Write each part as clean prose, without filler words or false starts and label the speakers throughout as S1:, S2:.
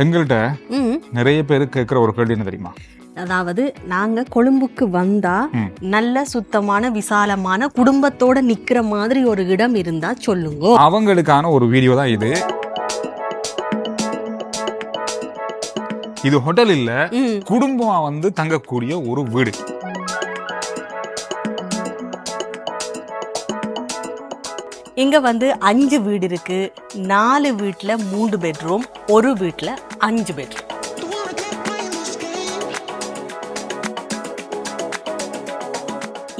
S1: எங்கள்கிட்ட நிறைய பேர் கேட்குற ஒரு கேள்வி என்ன தெரியுமா?
S2: அதாவது நாங்க கொழும்புக்கு வந்தா நல்ல சுத்தமான விசாலமான குடும்பத்தோட நிக்கிற மாதிரி ஒரு இடம் இருந்தா சொல்லுங்க.
S1: அவங்களுக்கான ஒரு வீடியோ தான் இது. இது ஹோட்டல் இல்ல, குடும்பமா வந்து தங்கக்கூடிய ஒரு வீடு.
S2: இங்க வந்து 5 வீடு இருக்கு. 4 வீட்டுல 3 பெட்ரூம், ஒரு வீட்டுல 5 பெட்ரூம்.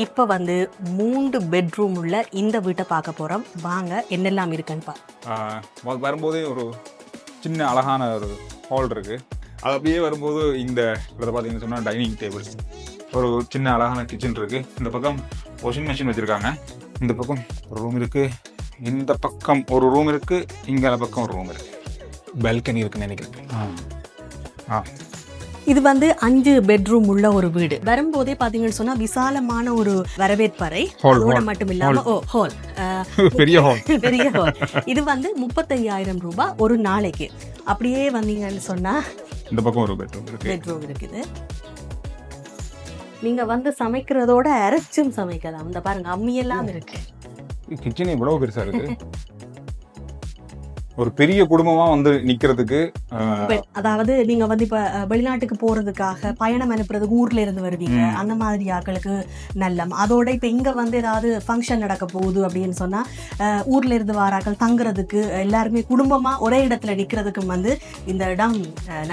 S2: இப்ப வந்து 3 பெட்ரூம் உள்ள இந்த வீட்டை பார்க்க போறோம். வாங்க என்னெல்லாம் இருக்குன்னு
S1: வரும்போதே ஒரு சின்ன அழகான ஒரு ஹால் இருக்கு. அது அப்படியே வரும்போது இந்த பார்த்தீங்கன்னு சொன்னா டைனிங் டேபிள், ஒரு சின்ன அழகான கிச்சன் இருக்கு. இந்த பக்கம் வாஷிங் மிஷின் வச்சிருக்காங்க. இந்த பக்கம் ஒரு ரூம் இருக்கு, இந்த பக்கம் ஒரு ரூம் இருக்கு, இங்க பக்கம் ஒரு ரூம் இருக்கு, பால்கனி இருக்குன்னு நினைக்கிறேன்.
S2: இது வந்து 5 பெட்ரூம் உள்ள ஒரு வீடு. வரும்போதே பாத்தீங்கன்னு சொன்னா விசாலமான ஒரு வரவேற்பறை, அதோட மட்டும் இல்லாம ஹால்,
S1: பெரிய ஹால்,
S2: பெரிய ஹால். இது வந்து 35,000 ரூபாய் ஒரு நாளைக்கு. அப்படியே வந்தீங்கன்னு சொன்னா
S1: இந்த பக்கம் ஒரு பெட்ரூம்
S2: இருக்குது. நீங்க வந்து சமைக்கிறதோட அரைச்சும் சமைக்கலாம். இந்த பாருங்க அம்மியெல்லாம் இருக்கு.
S1: கிச்சன் இவ்வளவு பெருசா இருக்கு. ஒரு பெரிய குடும்பமா வந்து நிக்கிறதுக்கு,
S2: அதாவது நீங்க வந்து இப்ப வெளிநாட்டுக்கு போறதுக்காக பயணம் அனுப்புறதுக்கு ஊர்ல இருந்து வருவீங்க, அந்த மாதிரி ஆட்களுக்கு நல்லம். அதோட இப்ப இங்க வந்து ஏதாவது ஃபங்க்ஷன் நடக்க போகுது அப்படின்னு சொன்னா ஊர்ல இருந்து வாராக்கள் தங்குறதுக்கு, எல்லாருமே குடும்பமா ஒரே இடத்துல நிக்கிறதுக்கும் வந்து இந்த இடம்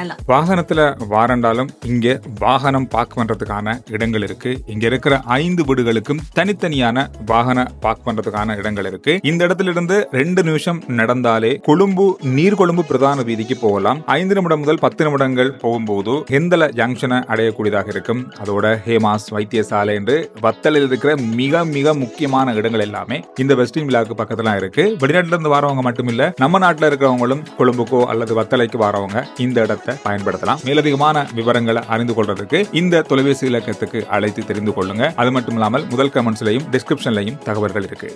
S2: நல்லா.
S1: வாகனத்துல வாரண்டாலும் இங்க வாகனம் பார்க் பண்றதுக்கான இடங்கள் இருக்கு. இங்க இருக்கிற 5 வீடுகளுக்கும் தனித்தனியான வாகன பார்க் பண்றதுக்கான இடங்கள் இருக்கு. இந்த இடத்துல இருந்து 2 நிமிஷம் நடந்தாலே கொழும்பு நீர்கொழும்பு பிரதான வீதிக்கு போகலாம். 5 நிமிடம் முதல் 10 நிமிடங்கள் போகும்போது ஹெந்தல ஜங்ஷனை அடையக்கூடியதாக இருக்கும். அதோட ஹேமாஸ் வைத்தியசாலை என்று வத்தலில் இருக்கிற மிக மிக முக்கியமான இடங்கள் எல்லாமே இந்த வெஸ்டின் விழாக்கு பக்கத்துல இருக்கு. வெளிநாட்டுல இருந்து வரவங்க மட்டும் இல்ல, நம்ம நாட்டுல இருக்கிறவங்களும் கொழும்புக்கோ அல்லது வத்தலைக்கு வரவங்க இந்த இடத்தை பயன்படுத்தலாம். மேலதிகமான விவரங்களை அறிந்து கொள்றதுக்கு இந்த தொலைபேசி இலக்கத்துக்கு அழைத்து தெரிந்து கொள்ளுங்க. அது மட்டும் இல்லாமல் முதல் கமெண்ட்ஸ்லையும் டிஸ்கிரிப்ஷன்லையும் தகவல்கள் இருக்கு.